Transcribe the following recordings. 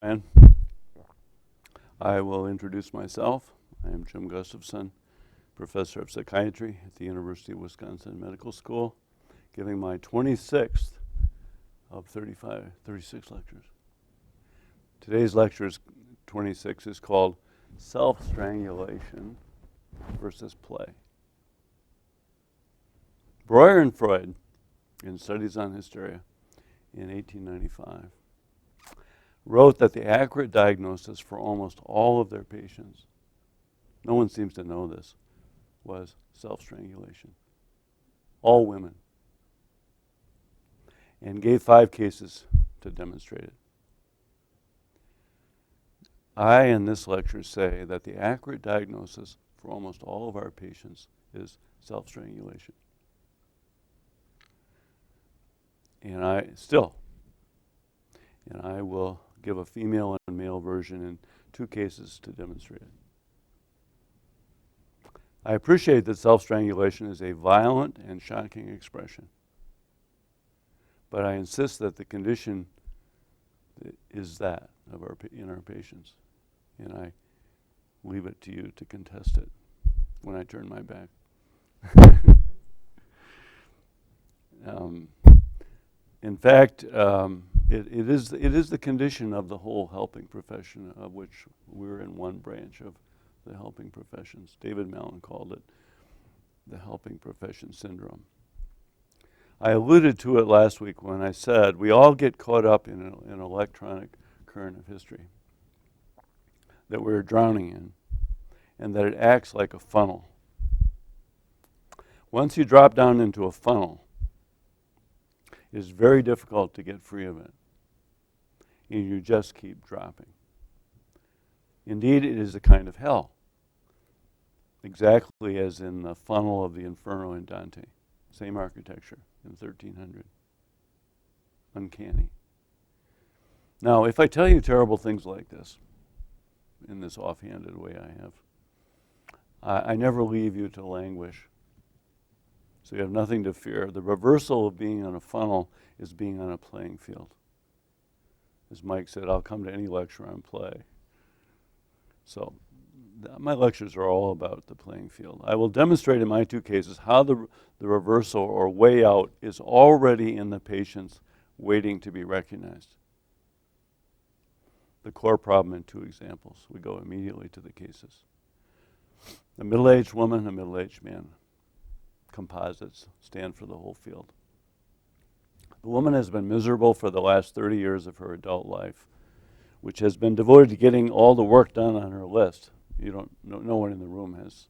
Brian. I will introduce myself. I am Jim Gustafson, professor of psychiatry at the University of Wisconsin Medical School, giving my 26th of 36 lectures. Today's lecture is 26 is called Self-Strangulation versus Play. Breuer and Freud, in Studies on Hysteria in 1895, wrote that the accurate diagnosis for almost all of their patients, no one seems to know this, was self-strangulation. All women. And gave 5 cases to demonstrate it. I, in this lecture, say that the accurate diagnosis for almost all of our patients is self-strangulation. And I will give a female and male version in 2 cases to demonstrate it. I appreciate that self-strangulation is a violent and shocking expression, but I insist that the condition is that in our patients, and I leave it to you to contest it when I turn my back. In fact, it is the condition of the whole helping profession, of which we're in one branch of the helping professions. David Malan called it the helping profession syndrome. I alluded to it last week when I said we all get caught up in an electronic current of history that we're drowning in, and that it acts like a funnel. Once you drop down into a funnel, it's very difficult to get free of it, and you just keep dropping. Indeed, it is a kind of hell, exactly as in the funnel of the Inferno in Dante, same architecture in 1300. Uncanny. Now, if I tell you terrible things like this, in this offhanded way I have, I never leave you to languish. So you have nothing to fear. The reversal of being on a funnel is being on a playing field. As Mike said, I'll come to any lecture on play. So my lectures are all about the playing field. I will demonstrate in my 2 cases how the reversal or way out is already in the patients waiting to be recognized. The core problem in 2 examples. We go immediately to the cases. A middle-aged woman, a middle-aged man. Composites stand for the whole field. The woman has been miserable for the last 30 years of her adult life, which has been devoted to getting all the work done on her list. No one in the room has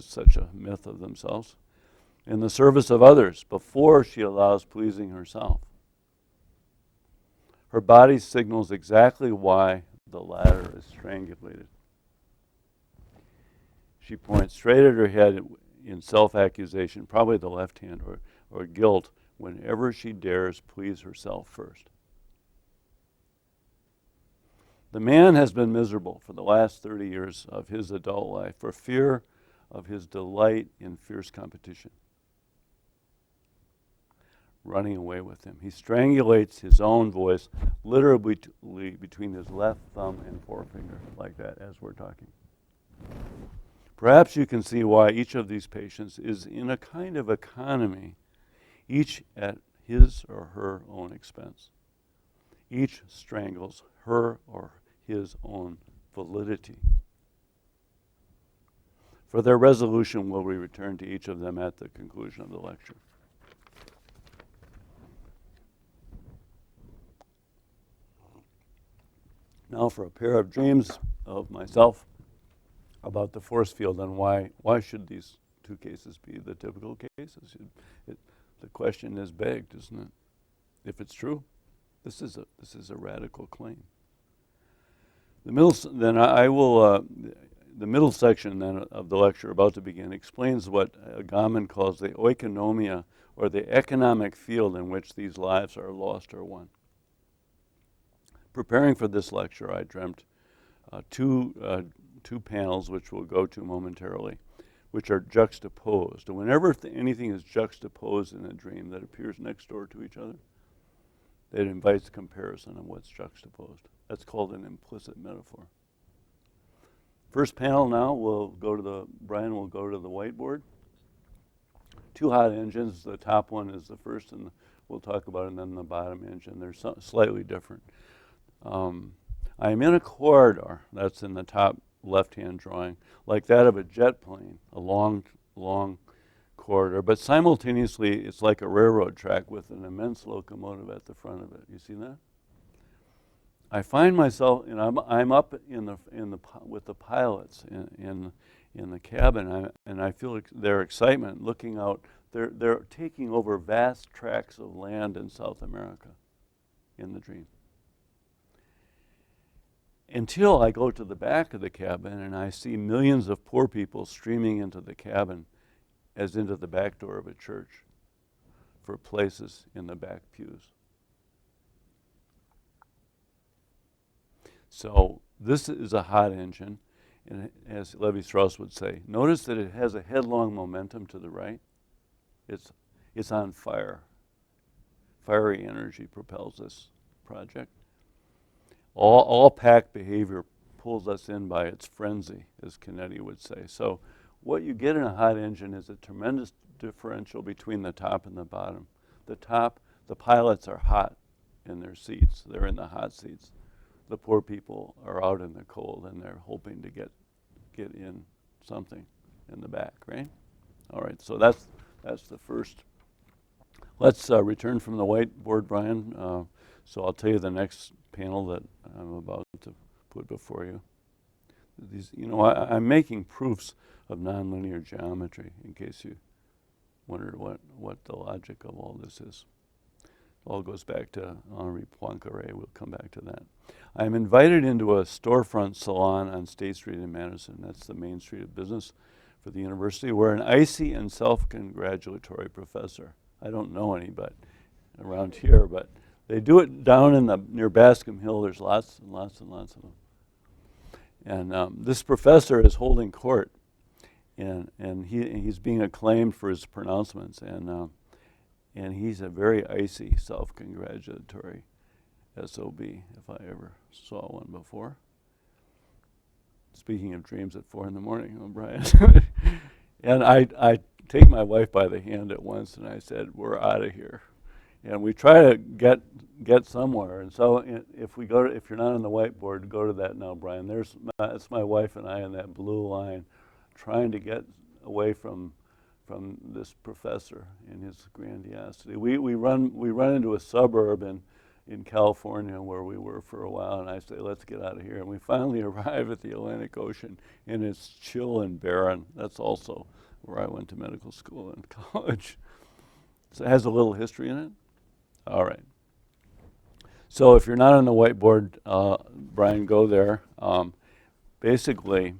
such a myth of themselves. In the service of others, before she allows pleasing herself. Her body signals exactly why the latter is strangulated. She points straight at her head in self-accusation, probably the left hand, or guilt, whenever she dares please herself first. The man has been miserable for the last 30 years of his adult life for fear of his delight in fierce competition running away with him. He strangulates his own voice literally between his left thumb and forefinger, like that, as we're talking. Perhaps you can see why each of these patients is in a kind of economy, each at his or her own expense. Each strangles her or his own validity. For their resolution, will we return to each of them at the conclusion of the lecture. Now for a pair of dreams of myself about the force field and why should these 2 cases be the typical cases? The question is begged, isn't it? If it's true, this is a radical claim. The middle section then of the lecture about to begin explains what Gottman calls the oikonomia, or the economic field in which these lives are lost or won. Preparing for this lecture, I dreamt 2 panels, which we'll go to momentarily, which are juxtaposed. And whenever anything is juxtaposed in a dream that appears next door to each other, it invites comparison of what's juxtaposed. That's called an implicit metaphor. First panel now, Brian will go to the whiteboard. Two hot engines. The top one is the first, and we'll talk about it, and then the bottom engine. They're slightly different. I'm in a corridor, that's in the top left-hand drawing, like that of a jet plane, a long corridor, but simultaneously it's like a railroad track with an immense locomotive at the front of it. You see that? I find myself, and I'm up with the pilots in the cabin, and I feel their excitement looking out. They're taking over vast tracts of land in South America in the dream. Until I go to the back of the cabin and I see millions of poor people streaming into the cabin as into the back door of a church for places in the back pews. So this is a hot engine, and as Lèvi-Strauss would say, notice that it has a headlong momentum to the right. It's on fire. Fiery energy propels this project. All pack behavior pulls us in by its frenzy, as Kennedy would say. So what you get in a hot engine is a tremendous differential between the top and the bottom. The top, the pilots are hot in their seats. They're in the hot seats. The poor people are out in the cold, and they're hoping to get in something in the back, right? All right, so that's the first. Let's return from the whiteboard, Brian. So I'll tell you the next panel that I'm about to put before you. These, I'm making proofs of nonlinear geometry in case you wondered what the logic of all this is. It all goes back to Henri Poincaré. We'll come back to that. I'm invited into a storefront salon on State Street in Madison. That's the main street of business for the university, where an icy and self-congratulatory professor, I don't know any but around here, but they do it down near Bascom Hill. There's lots and lots and lots of them. And this professor is holding court, and he's being acclaimed for his pronouncements, and he's a very icy, self-congratulatory SOB, if I ever saw one before. Speaking of dreams at 4 a.m, Brian. And I take my wife by the hand at once, and I said, "We're out of here." And we try to get somewhere. And so if you're not on the whiteboard, go to that now, Brian. That's my wife and I in that blue line, trying to get away from this professor and his grandiosity. We run into a suburb in California where we were for a while, and I say, "Let's get out of here." And we finally arrive at the Atlantic Ocean, and it's chill and barren. That's also where I went to medical school and college. So it has a little history in it. All right. So if you're not on the whiteboard, Brian, go there. Basically,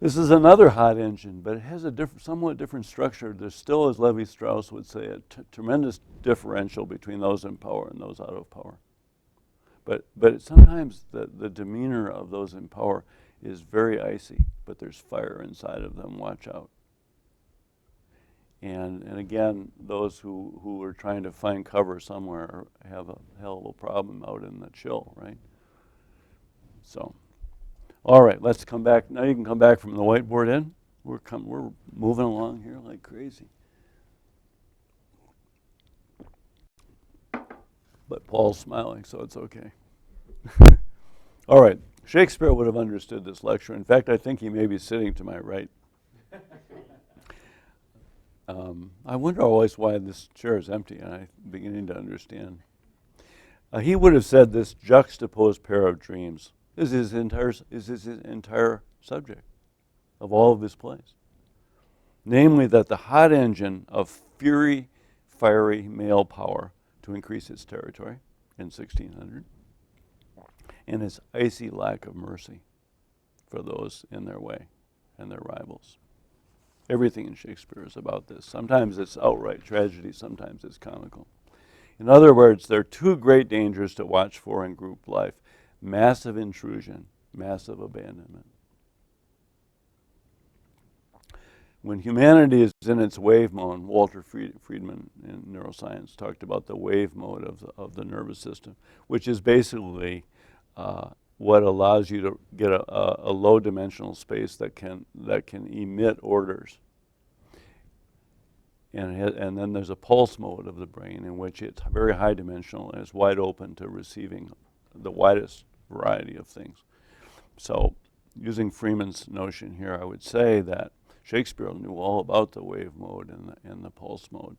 this is another hot engine, but it has a somewhat different structure. There's still, as Lèvi-Strauss would say, a tremendous differential between those in power and those out of power. But sometimes the demeanor of those in power is very icy, but there's fire inside of them. Watch out. And again, those who are trying to find cover somewhere have a hell of a problem out in the chill, right? So, all right, let's come back. Now you can come back from the whiteboard in. We're moving along here like crazy. But Paul's smiling, so it's okay. All right, Shakespeare would have understood this lecture. In fact, I think he may be sitting to my right. I wonder always why this chair is empty, and I'm beginning to understand. He would have said this juxtaposed pair of dreams is his entire subject of all of his plays. Namely, that the hot engine of fiery male power to increase its territory in 1600, and its icy lack of mercy for those in their way and their rivals. Everything in Shakespeare is about this. Sometimes it's outright tragedy, sometimes it's comical. In other words, there are two great dangers to watch for in group life: massive intrusion, massive abandonment. When humanity is in its wave mode, Walter Friedman in neuroscience talked about the wave mode of the nervous system, which is basically what allows you to get a low-dimensional space that can emit orders. And then there's a pulse mode of the brain in which it's very high-dimensional and it's wide open to receiving the widest variety of things. So using Freeman's notion here, I would say that Shakespeare knew all about the wave mode and the pulse mode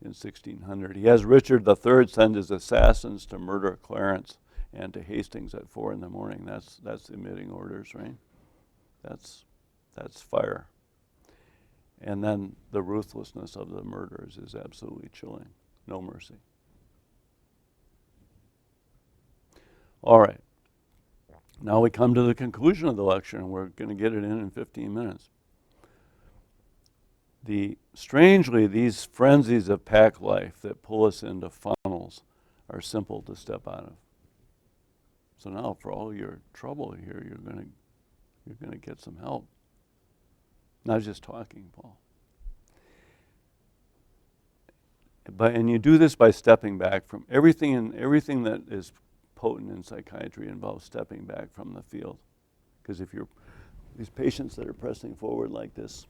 in 1600. He has Richard III send his assassins to murder Clarence and to Hastings at 4 in the morning. That's emitting orders, right? That's fire. And then the ruthlessness of the murderers is absolutely chilling. No mercy. All right. Now we come to the conclusion of the lecture, and we're going to get it in 15 minutes. Strangely, these frenzies of pack life that pull us into funnels are simple to step out of. So now, for all your trouble here, you're going to get some help. Not just talking, Paul. And you do this by stepping back from everything that is potent in psychiatry involves stepping back from the field. Because if these patients that are pressing forward like this,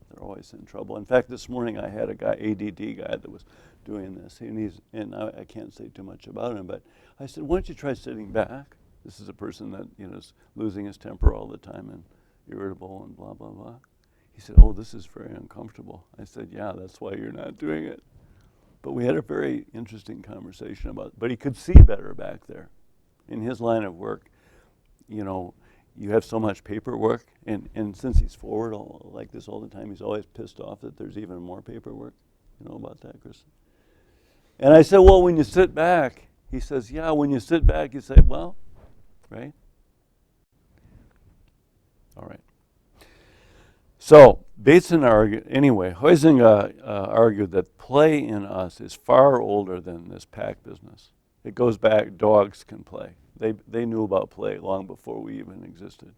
they're always in trouble. In fact, this morning I had a guy, ADD guy, that was doing this, and I can't say too much about him, but I said, why don't you try sitting back? This is a person that is losing his temper all the time and irritable and blah, blah, blah. He said, oh, this is very uncomfortable. I said, yeah, that's why you're not doing it. But we had a very interesting conversation but he could see better back there. In his line of work, you have so much paperwork, and since he's forward like this all the time, he's always pissed off that there's even more paperwork. You know about that, Chris? And I said, well, when you sit back, he says, yeah, when you sit back, you say, well, right? All right. So Bateson argued, anyway, Huizinga argued that play in us is far older than this pack business. It goes back, dogs can play. They knew about play long before we even existed.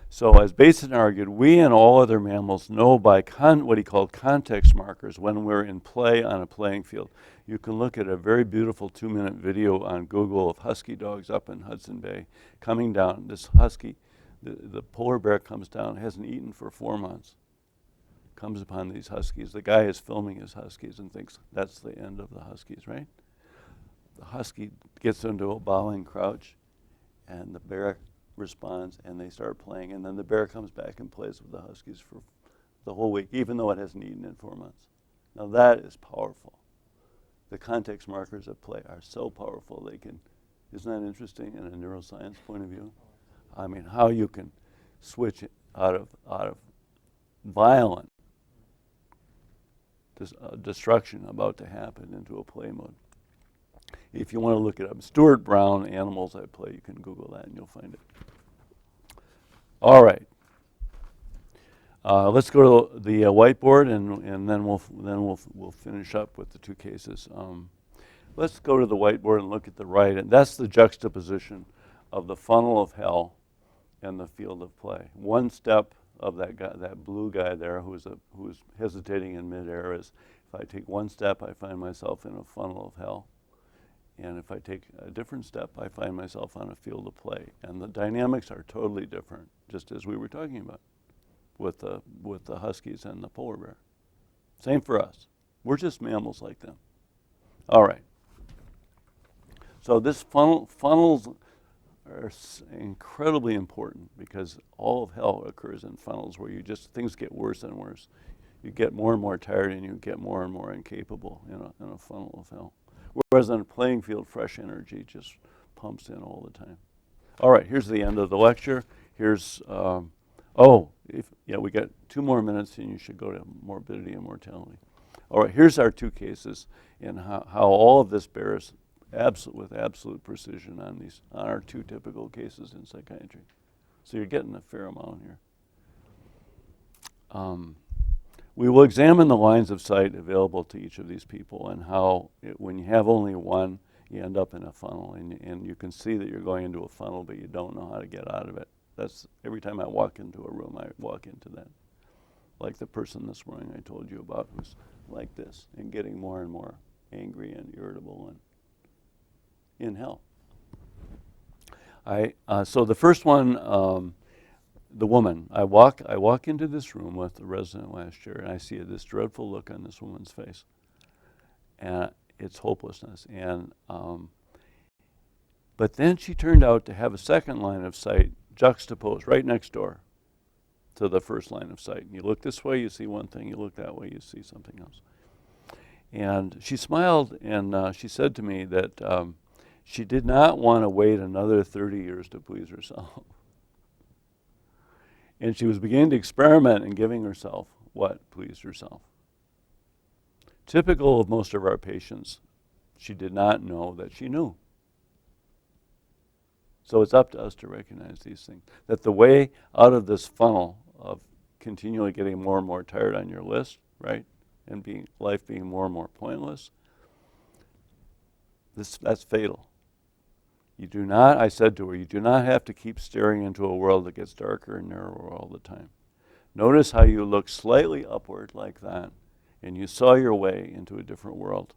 So as Bateson argued, we and all other mammals know by what he called context markers when we're in play on a playing field. You can look at a very beautiful 2-minute video on Google of husky dogs up in Hudson Bay coming down. This husky, the polar bear comes down, hasn't eaten for 4 months, comes upon these huskies. The guy is filming his huskies and thinks that's the end of the huskies, right? The husky gets into a bowing crouch, and the bear responds, and they start playing, and then the bear comes back and plays with the huskies for the whole week, even though it hasn't eaten in 4 months. Now that is powerful. The context markers at play are so powerful. Isn't that interesting in a neuroscience point of view? I mean, how you can switch out of violent destruction about to happen into a play mode. If you want to look it up, Stuart Brown, Animals at Play, you can Google that and you'll find it. All right. Let's go to the whiteboard, and then we'll finish up with the 2 cases. Let's go to the whiteboard and look at the right, and that's the juxtaposition of the funnel of hell and the field of play. One step of that guy, that blue guy there, who's hesitating in midair, is if I take one step, I find myself in a funnel of hell. And if I take a different step, I find myself on a field of play. And the dynamics are totally different, just as we were talking about with the huskies and the polar bear. Same for us. We're just mammals like them. All right. So this funnels are incredibly important because all of hell occurs in funnels where things get worse and worse. You get more and more tired and you get more and more incapable in a funnel of hell. Whereas on a playing field, fresh energy just pumps in all the time. All right, here's the end of the lecture. Here's, we got 2 more minutes and you should go to morbidity and mortality. All right, here's our 2 cases and how all of this bears with absolute precision on our 2 typical cases in psychiatry. So you're getting a fair amount here. We will examine the lines of sight available to each of these people and how, when you have only one, you end up in a funnel. And you can see that you're going into a funnel, but you don't know how to get out of it. That's every time I walk into a room, I walk into that. Like the person this morning I told you about who's like this and getting more and more angry and irritable and in hell. So the first one, the woman. I walk into this room with the resident last year, and I see this dreadful look on this woman's face, and it's hopelessness. And but then she turned out to have a second line of sight juxtaposed right next door to the first line of sight. And you look this way, you see one thing. You look that way, you see something else. And she smiled, and she said to me that she did not want to wait another 30 years to please herself. And she was beginning to experiment in giving herself what pleased herself. Typical of most of our patients, she did not know that she knew. So it's up to us to recognize these things. That the way out of this funnel of continually getting more and more tired on your list, right, and life being more and more pointless, that's fatal. You do not, I said to her, you do not have to keep staring into a world that gets darker and narrower all the time. Notice how you look slightly upward like that, and you saw your way into a different world,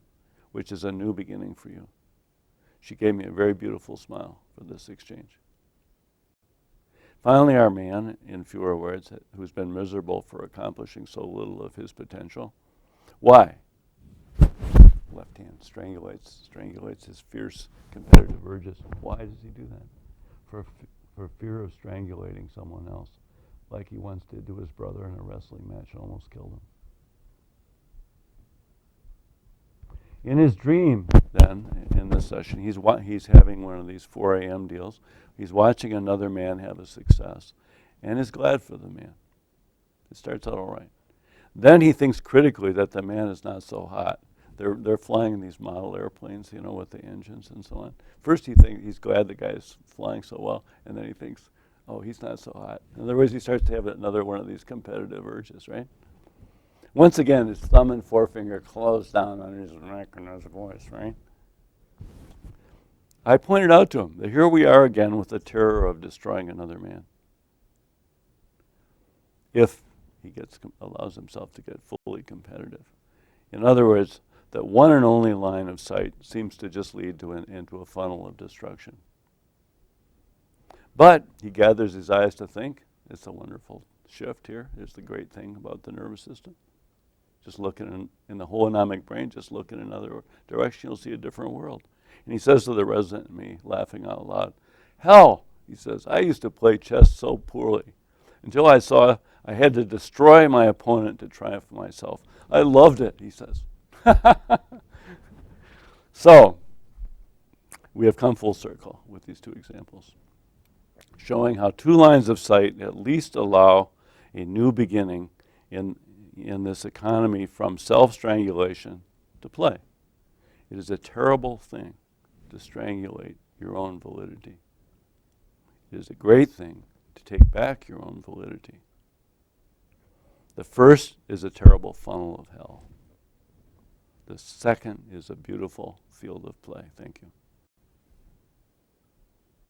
which is a new beginning for you. She gave me a very beautiful smile for this exchange. Finally, our man, in fewer words, who's been miserable for accomplishing so little of his potential. Why? Left hand strangulates his fierce competitive urges. Why does he do that? For fear of strangulating someone else, like he once did to his brother in a wrestling match and almost killed him. In his dream, then, in this session, he's having one of these 4 a.m. deals. He's watching another man have a success, and is glad for the man. It starts out all right. Then he thinks critically that the man is not so hot. They're flying in these model airplanes, with the engines and so on. First he thinks he's glad the guy's flying so well, and then he thinks, oh, he's not so hot. In other words, he starts to have another one of these competitive urges, right? Once again, his thumb and forefinger closed down on his neck and his voice, right? I pointed out to him that here we are again with the terror of destroying another man. If he allows himself to get fully competitive. In other words, that one and only line of sight seems to just lead into a funnel of destruction. But he gathers his eyes to think. It's a wonderful shift here. Here's the great thing about the nervous system. Just looking in the holonomic brain, just look in another direction, you'll see a different world. And he says to the resident and me, laughing out loud, hell, he says, I used to play chess so poorly until I saw I had to destroy my opponent to triumph myself. I loved it, he says. So, we have come full circle with these 2 examples, showing how 2 lines of sight at least allow a new beginning in this economy from self-strangulation to play. It is a terrible thing to strangulate your own validity. It is a great thing to take back your own validity. The first is a terrible funnel of hell. The second is a beautiful field of play. Thank you.